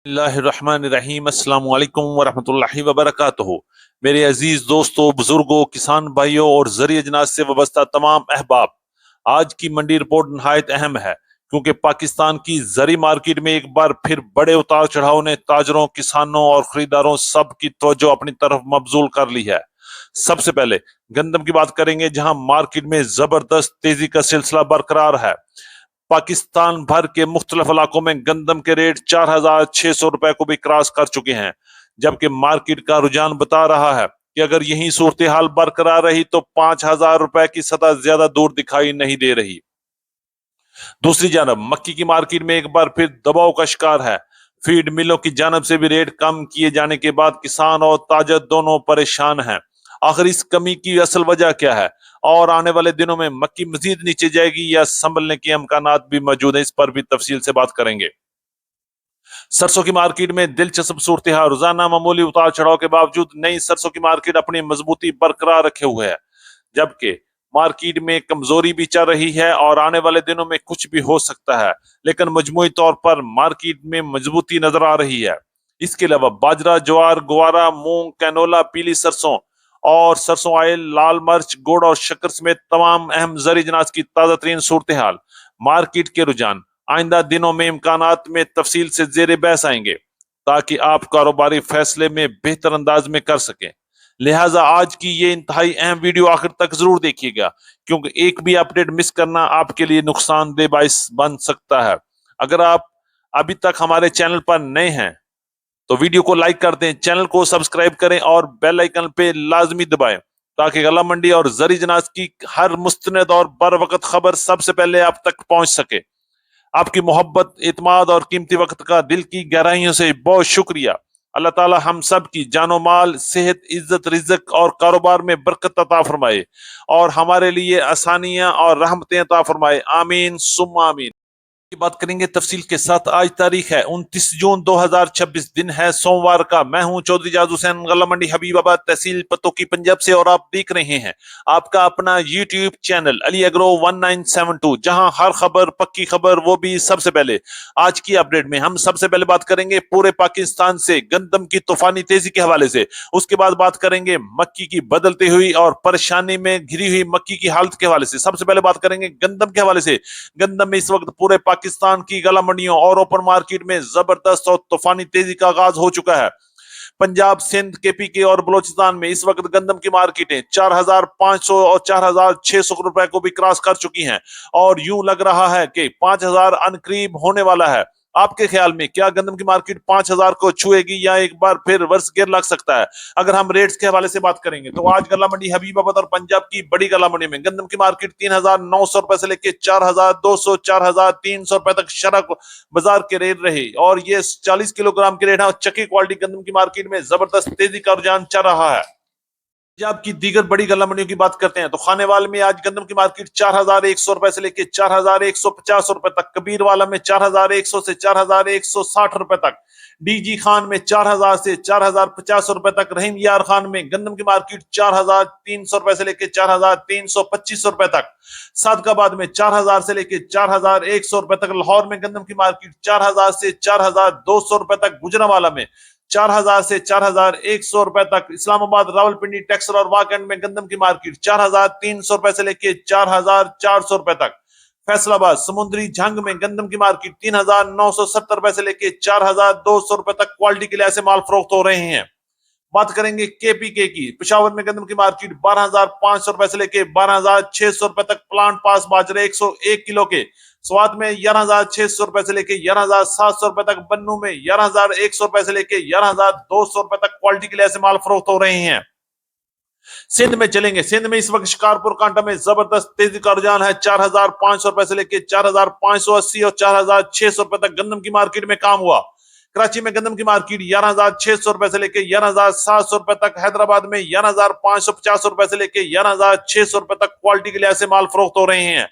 बिस्मिल्लाहिर्रहमानिर्रहीम। अस्सलाम वालेकुम वरहमतुल्लाहि वबरकातुहू। मेरे अजीज दोस्तों, बुजुर्गों, किसान भाइयों और ज़रिए अजनास से वाबस्ता तमाम अहबाब, आज की मंडी रिपोर्ट नहायत अहम है क्योंकि पाकिस्तान की जरी मार्केट में एक बार फिर बड़े उतार चढ़ाव ने ताजरों, किसानों और खरीदारों सब की तवज्जो अपनी तरफ मबजूल कर ली है। सबसे पहले गंदम की बात करेंगे, जहां मार्केट में जबरदस्त तेजी का सिलसिला बरकरार है। पाकिस्तान भर के मुख्तलिफ इलाकों में गंदम के रेट 4,600 रुपए को भी क्रॉस कर चुके हैं, जबकि मार्केट का रुझान बता रहा है कि अगर यही सूरत हाल बरकरार रही तो 5,000 रुपए की सतह ज्यादा दूर दिखाई नहीं दे रही। दूसरी जानब मक्की की मार्केट में एक बार फिर दबाव का शिकार है। फीड मिलों की जानब से भी रेट कम किए जाने के बाद किसान और ताजर दोनों परेशान हैं। आखिर इस कमी की असल वजह क्या है और आने वाले दिनों में मक्की मजीद नीचे जाएगी या संभलने के इम्कानात भी मौजूद है, इस पर भी तफसील से बात करेंगे। सरसों की मार्केट में दिलचस्प सूरत हाल, रोजाना मामूली उतार चढ़ाव के बावजूद नई सरसों की मार्केट अपनी मजबूती बरकरार रखे हुए है, जबकि मार्केट में कमजोरी भी चल रही है और आने वाले दिनों में कुछ भी हो सकता है, लेकिन मजमूई तौर पर मार्केट में मजबूती नजर आ रही है। इसके अलावा बाजरा, ज्वार, गुवारा, मूंग, कैनोला, पीली सरसों और सरसों आयल, लाल मिर्च, गुड़ और शक्कर समेत तमाम अहम जरी जनास की ताजा तरीन सूरत हाल, मार्केट के रुझान आइंदा दिनों में इम्कानात में तफसील से जेर बहस आएंगे, ताकि आप कारोबारी फैसले में बेहतर अंदाज में कर सकें। लिहाजा आज की ये इंतहाई अहम वीडियो आखिर तक जरूर देखिएगा, क्योंकि एक भी अपडेट मिस करना आपके लिए नुकसानदेह बाइस बन सकता है। अगर आप अभी तक हमारे चैनल पर नए हैं तो वीडियो को लाइक कर दें, चैनल को सब्सक्राइब करें और बेल आइकन पे लाजमी दबाएं, ताकि गला मंडी और जरी जनास की हर मुस्तनद और बर वक्त खबर सबसे पहले आप तक पहुंच सके। आपकी मोहब्बत, इत्माद और कीमती वक्त का दिल की गहराइयों से बहुत शुक्रिया। अल्लाह ताला हम सब की जानो माल, सेहत, इज्जत, रिज़्क और कारोबार में बरकत अता फरमाए और हमारे लिए आसानियां और रहमतें अता फरमाए। आमीन सुम्मा आमीन। की बात करेंगे तफसील के साथ। आज तारीख है 29 जून 2026, दिन है सोमवार का। मैं हूं चौधरी जाद हुसैन, गला मंडी हबीबाबाद, तहसील पतोकी, पंजाब से, और आप देख रहे हैं आपका अपना यूट्यूब चैनल अली एग्रो 1972, जहां हर खबर पक्की खबर, वो भी सबसे पहले। आज की अपडेट में हम सबसे पहले बात करेंगे पूरे पाकिस्तान से गंदम की तूफानी तेजी के हवाले से। उसके बाद बात करेंगे मक्की की बदलती हुई और परेशानी में घिरी हुई मक्की की हालत के हवाले से। सबसे पहले बात करेंगे गंदम के हवाले से। गंदम में इस वक्त पूरे पाकिस्तान की गला मंडियों और ओपन मार्केट में जबरदस्त और तूफानी तेजी का आगाज हो चुका है। पंजाब, सिंध, केपीके और बलोचिस्तान में इस वक्त गंदम की मार्केटें 4,500 और 4,600 रुपए को भी क्रॉस कर चुकी हैं और यूं लग रहा है कि 5,000 अनकरीब होने वाला है। आपके ख्याल में क्या गंदम की मार्केट 5,000 को छुएगी या एक बार फिर वर्ष गिर लग सकता है? अगर हम रेट्स के हवाले से बात करेंगे तो आज गला मंडी हबीबाबाद और पंजाब की बड़ी गला मंडी में गंदम की मार्केट 3,900 रुपए से लेकर 4,200, 4,300 रुपए तक शरक बाजार के रेट रहे और ये 40 किलोग्राम के रेट है। और चक्की क्वालिटी गंदम की मार्केट में जबरदस्त तेजी का रुझान चल रहा है। पंजाब की दीगर बड़ी गल्ला मंडियों की बात करते हैं तो खानेवाल में आज गंदम की मार्केट 4,100 रुपए से लेकर 4,150 रुपए तक, कबीरवाला में 4,100 से 4,160 रुपए तक, डीजी खान में 4,000 से 4,050 रुपए तक, रहीम यार खान में गंदम की मार्केट 4,300 रुपए से लेकर 4,325 रुपए तक, सादकाबाद में 4,000 से लेकर 4,100 रुपए तक, लाहौर में गंदम की मार्केट 4,000 से 4,200 रुपए तक, गुजरावाला में 4,000 से 4,100 रुपए तक, इस्लामाबाद, रावलपिंडी, टेक्सर और वाकंड में गंदम की मार्केट 4,300 रुपए से लेकर 4,400 रुपए तक, फैसलाबाद, समुद्री जंग में गंदम की मार्केट 3,970 रुपए से लेकर 4,200 रुपए तक क्वालिटी के लिए ऐसे माल फरोख्त हो रहे हैं। बात करेंगे केपीके की। पिशावर में गंदम की मार्केट 12,500 रुपए से लेकर 12,600 रुपए तक, प्लांट पास बाजरे 101 किलो के स्वाद में 11,600 रुपए से लेकर 11,700 रुपए तक, बन्नू में 11,100 रुपए से लेकर 11,200 रुपए तक क्वालिटी के लिए ऐसे माल फरोख्त हो रहे हैं। सिंध में चलेंगे। सिंध में इस वक्त शिकारपुर कांटा में जबरदस्त तेजी का रुझान है। 4,500 रुपए से लेकर 4,580 और 4,600 रुपए तक गंदम की मार्केट में काम हुआ। कराची में गंदम की मार्केट 11,600 रुपए से लेकर 11,700 रुपए तक, हैदराबाद में 11,550 रुपए से लेकर 11,600 रुपए तक क्वालिटी के लिए ऐसे माल फरोख्त हो रहे हैं।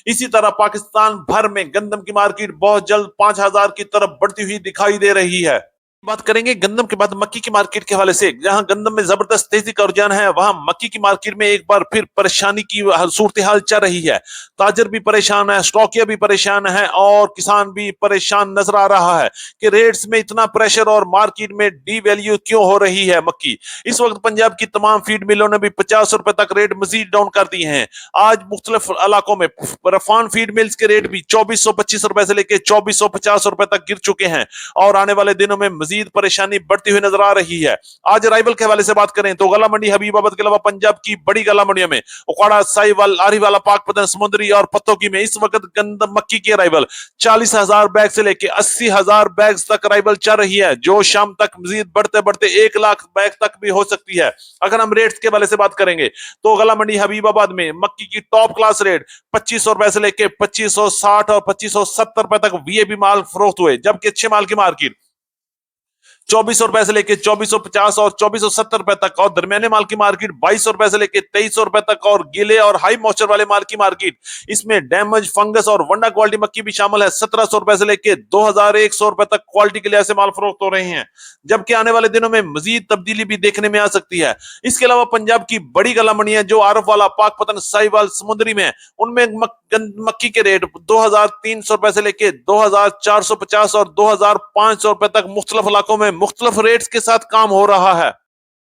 इसी तरह पाकिस्तान भर में गंदम की मार्केट बहुत जल्द 5,000 की तरफ बढ़ती हुई दिखाई दे रही है। बात करेंगे गंदम के बाद मक्की की मार्केट के हवाले से। जहां गंदम में जबरदस्त तेजी का रुझान है, वहां मक्की की मार्केट में एक बार फिर परेशानी की सूरत हाल चल रही है। ताजर भी परेशान है, स्टॉकिया भी परेशान है और किसान भी परेशान नजर आ रहा है कि रेट्स में इतना प्रेशर और मार्केट में डी वैल्यू क्यों हो रही है मक्की। इस वक्त पंजाब की तमाम फीड मिलों ने भी 50 रुपए तक रेट मजीद डाउन कर दिए हैं। आज मुख्तलिफ इलाकों में रफान फीड मिल्स के रेट भी 2425 रुपए से लेकर 2450 रुपए तक गिर चुके हैं और आने वाले दिनों में मजीद परेशानी बढ़ती हुई नजर आ रही है। आज अराइवल के हवाले से बात करें तो गला मंडी हबीबाबाद के अलावा पंजाब की बड़ी गला मंडियों में उकाड़ा, साहिवाल, आरीवाला, पाकपतन, समुद्री और पत्तोकी में इस वक्त गंदम मक्की की अराइवल 40,000 बैग से लेकर 80,000 बैग तक अराइवल चल रही है, जो शाम तक मजीद बढ़ते बढ़ते 1 लाख बैग तक भी हो सकती है। अगर हम रेट्स के हवाले से बात करेंगे तो गला मंडी हबीबाबाद में मक्की की टॉप क्लास रेट 2500 रुपए से लेकर 2560 और 2570 रुपए तक वीएबी माल फरोख्त हुए, जबकि अच्छे माल की मार्केट 2400 रुपए से लेकर 2450 और 2470 रुपए तक, और दरमियाने माल की मार्केट 2200 रुपए से लेकर 2300 रुपए तक, और गीले और हाई मॉइस्चर वाले माल की मार्केट इसमें डैमेज, फंगस और वंडा क्वालिटी मक्की भी शामिल है, 1700 रुपए से लेकर 2100 रुपए तक क्वालिटी के लिहाज से माल फरोख्त हो रहे हैं, जबकि आने वाले दिनों में मजीद तब्दीली भी देखने में आ सकती है। इसके अलावा पंजाब की बड़ी गला मंडियां जो आरफ वाला, पाकपतन, साहिवाल, समुद्री में, उनमें मक्की के रेट 2300 रुपए से लेकर 2450 और 2500 रुपए तक मुख्तलिफ इलाकों में मुख्तलिफ रेट्स के साथ काम हो रहा है।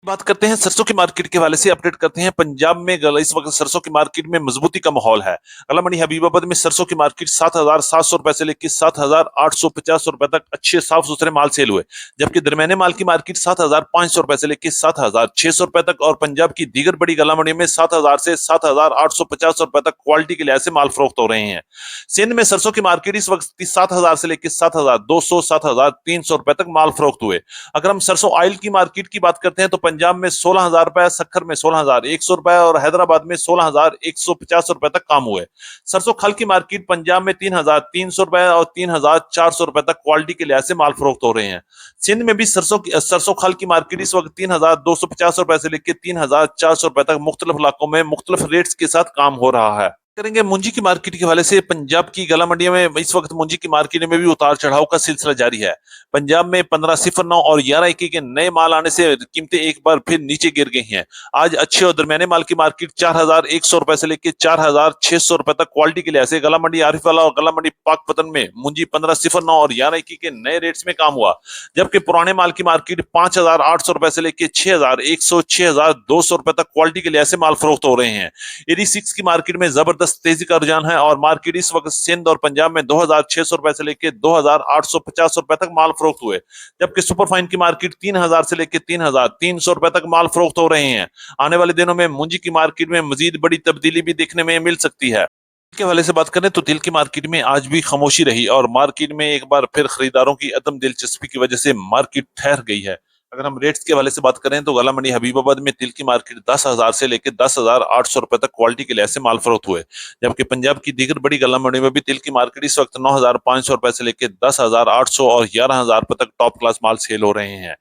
बात करते हैं सरसों की मार्केट के हवाले से, अपडेट करते हैं। पंजाब में इस वक्त सरसों की मार्केट में मजबूती का माहौल है। गला मंडी हबीबाबाद में सरसों की मार्केट 7,700 रुपए से लेकर 7,850 रुपए तक अच्छे साफ सुथरे माल सेल हुए, जबकि दरमियाने माल की मार्केट 7,500 रुपए से लेकर 7,600 रुपए तक, और पंजाब की दीगर बड़ी गला मंडी में 7,000 से 7,850 रुपए तक क्वालिटी के लिहाज से माल फरोख्त हो रहे हैं। सिंध में सरसों की मार्केट इस वक्त 7,000 से लेकर 7,200, 7,300 रुपए तक माल फरोख्त हुए। अगर हम सरसों ऑयल की मार्केट की बात करते हैं तो पंजाब में 16,000 रुपए, सखर में 16,100 रुपए और हैदराबाद में 16,150 रुपए तक काम हुए। सरसों खल की मार्केट पंजाब में 3,300 रुपए और 3,400 रुपए तक क्वालिटी के लिहाज से माल फरोख्त हो रहे हैं। सिंध में भी सरसों खल की मार्केट इस वक्त 3,250 रुपए से लेकर 3,400 रुपए तक मुख्तलिफ इलाकों में मुख्तलिफ रेट्स के साथ काम हो रहा है। करेंगे मुंजी की मार्केट के हवाले से। पंजाब की गला मंडियों में इस वक्त मुंजी की मार्केट में भी उतार चढ़ाव का सिलसिला जारी है। पंजाब में 1509 और 1121 के नए माल आने से कीमतें एक बार फिर नीचे गिर गई हैं। आज अच्छे और दरमियाने माल की मार्केट 4,100 रुपए से लेकर 4,600 रुपए तक क्वालिटी के लिहाज से गला मंडी आरिफवाला और गला मंडी पाकपतन में मुंजी 1509 और 1121 के नए रेट्स में काम हुआ, जबकि पुराने माल की मार्केट 5,800 रुपए से लेकर 6,100, 6,200 रुपए तक क्वालिटी के लिहाज से माल फरोख्त हो रहे हैं। 86 की मार्केट में जबरदस्त तेजी का रुझान है और मार्केट इस वक्त सिंध और पंजाब में 2,600 रुपए से लेकर 2,850 रुपए तक माल फरोख्त हुए, जबकि सुपरफाइन की मार्केट 3,000 से लेकर 3,300 रुपए तक माल फरोख्त हो रहे हैं। आने वाले दिनों में मुंजी की मार्केट में मजीद बड़ी तब्दीली भी देखने में मिल सकती है। के हवाले से बात करें तो तिल की मार्केट में आज भी खामोशी रही और मार्केट में एक बार फिर खरीदारों की अदम दिलचस्पी की वजह से मार्केट ठहर गई है। अगर हम रेट्स के हवाले से बात करें तो गला मंडी हबीबाबाद में तिल की मार्केट 10,000 से लेकर 10,800 रुपए तक क्वालिटी के लिहाज से माल फरोख्त हुए, जबकि पंजाब की दीगर बड़ी गला मंडी में भी तिल की मार्केट इस वक्त 9,500 रुपए से लेकर 10,800 और 11,000 रुपए तक टॉप क्लास माल सेल हो रहे हैं।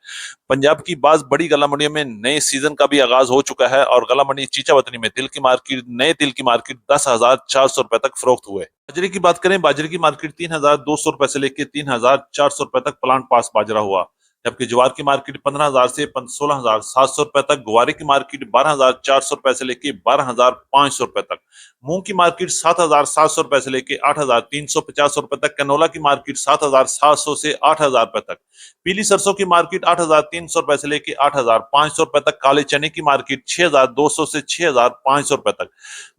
पंजाब की बाज बड़ी गला मंडियों में नए सीजन का भी आगाज हो चुका है और गला मंडी चीचावतनी में तिल की मार्केट, नए तिल की मार्केट 10,400 रुपए तक फरोख्त हुए। बाजरे की बात करें, बाजरे की मार्केट 3,200 रुपए से लेकर 3,400 रुपए तक प्लांट पास बाजरा हुआ, जबकि ज्वार की मार्केट 15,000 से 16,700 रुपए तक, गुवारे की मार्केट 12,400 रुपए से लेकर 12,500 रुपए तक, मूंग की मार्केट 7,700 रुपए से लेकर 8,350 रुपए तक, कैनोला की मार्केट 7,700 से 8,000 रुपए तक, पीली सरसों की मार्केट 8,300 रुपए से लेकर 8,500 रुपए तक, काले चने की मार्केट 6,200 से 6,500 रुपए तक,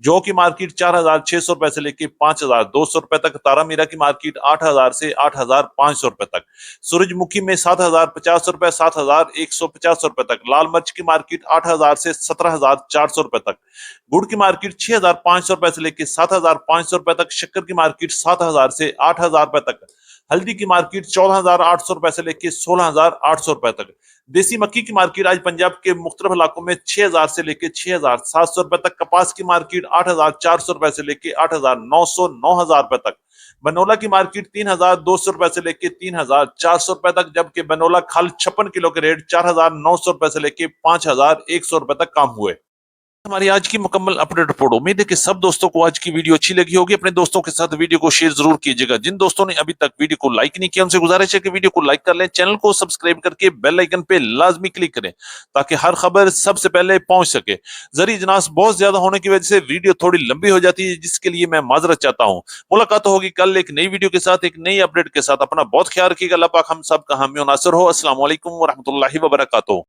जौ की मार्केट 4,600 रुपए से लेकर 5,200 रुपए तक, तारा मीरा की मार्केट 8,000 से 8,500 रुपए तक, सूरजमुखी में 7,050 रुपए, 7,150 रुपए तक, लाल मिर्च की मार्केट 8,000 से 17,400 रुपए तक, गुड़ की मार्केट 6,500 रुपए से लेकर 7,500 रुपए तक, शक्कर की मार्केट 7,000 से 8,000 रुपए तक, हल्दी की मार्केट 14,800 रुपए से लेकर 16,800 रुपए तक, देसी मक्की की मार्केट आज पंजाब के मुख्तलिफ इलाकों में 6,000 से लेकर 6,700 रुपए तक, कपास की मार्केट 8,400 रुपए से लेकर 8,900, 9,000 रुपए तक, बनोला की मार्केट 3,200 रुपए से लेकर 3,400 रुपए तक, जबकि बनोला खल 56 किलो के रेट 4,900 रुपए से लेकर 5,100 रुपए तक कम हुए। हमारी आज की मुकम्मल अपडेट रिपोर्ट। उम्मीद है कि सब दोस्तों को आज की वीडियो अच्छी लगी होगी। अपने दोस्तों के साथ वीडियो को शेयर जरूर कीजिएगा। जिन दोस्तों ने अभी तक वीडियो को लाइक नहीं किया उनसे गुजारिश है कि वीडियो को लाइक कर लें, चैनल को सब्सक्राइब करके बेल आइकन पे लाजमी क्लिक करें ताकि हर खबर सबसे पहले पहुंच सके। जरिए इजलास बहुत ज्यादा होने की वजह से वीडियो थोड़ी लंबी हो जाती है, जिसके लिए मैं माजरत चाहता हूँ। मुलाकात होगी कल एक नई वीडियो के साथ, एक नई अपडेट के साथ। अपना बहुत ख्याल रखिएगा। अल्लाह पाक हम सब का हामी और नासिर हो। अस्सलाम वालेकुम व रहमतुल्लाहि व बरकातहू।